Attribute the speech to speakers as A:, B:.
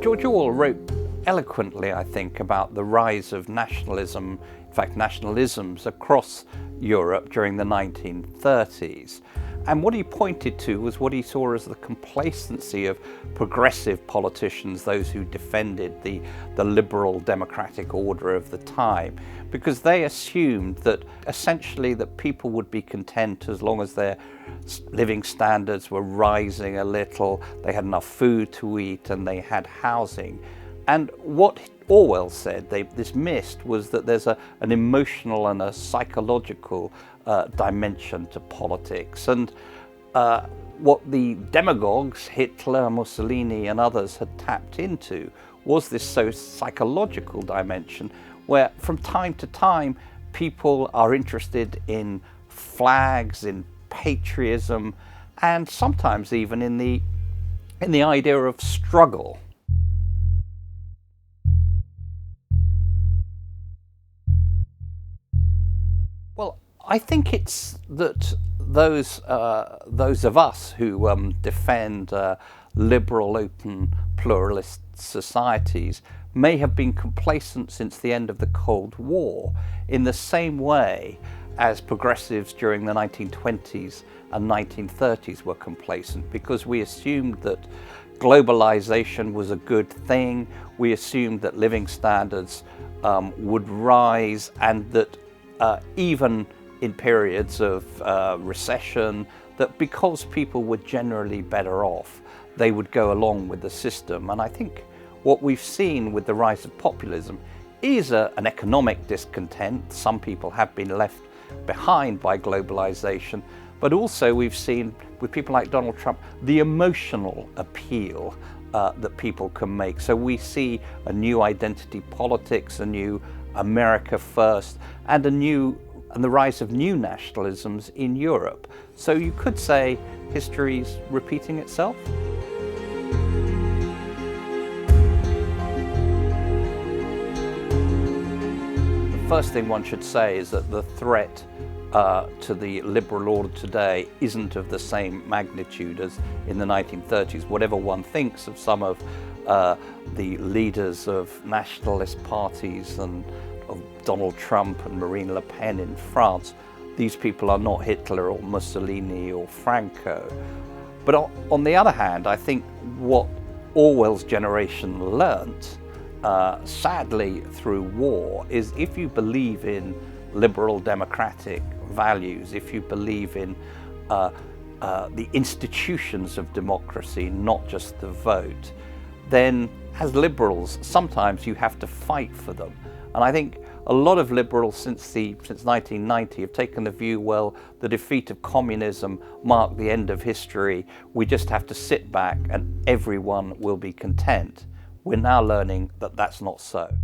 A: George Orwell wrote eloquently, I think, about the rise of nationalism, in fact nationalisms across Europe during the 1930s. And what he pointed to was what he saw as the complacency of progressive politicians, those who defended the liberal democratic order of the time, because they assumed that essentially that people would be content as long as their living standards were rising a little, they had enough food to eat, and they had housing. And what Orwell said, this missed, was that there's an emotional and a psychological dimension to politics. And what the demagogues, Hitler, Mussolini and others had tapped into was this psychological dimension where from time to time people are interested in flags, in patriotism, and sometimes even in the idea of struggle. Well, I think it's that those of us who defend liberal, open, pluralist societies may have been complacent since the end of the Cold War, in the same way as progressives during the 1920s and 1930s were complacent, because we assumed that globalization was a good thing, we assumed that living standards would rise, and that even in periods of recession, that because people were generally better off, they would go along with the system. And I think what we've seen with the rise of populism is an economic discontent. Some people have been left behind by globalization, but also we've seen with people like Donald Trump the emotional appeal that people can make. So we see a new identity politics, a new America first, and the rise of new nationalisms in Europe. So you could say history's repeating itself. The first thing one should say is that the threat to the liberal order today isn't of the same magnitude as in the 1930s. Whatever one thinks of some of the leaders of nationalist parties and of Donald Trump and Marine Le Pen in France, these people are not Hitler or Mussolini or Franco. But on the other hand, I think what Orwell's generation learnt, sadly through war, is if you believe in liberal democratic values, if you believe in the institutions of democracy, not just the vote, then as liberals, sometimes you have to fight for them. And I think a lot of liberals since 1990 have taken the view, well, the defeat of communism marked the end of history. We just have to sit back and everyone will be content. We're now learning that that's not so.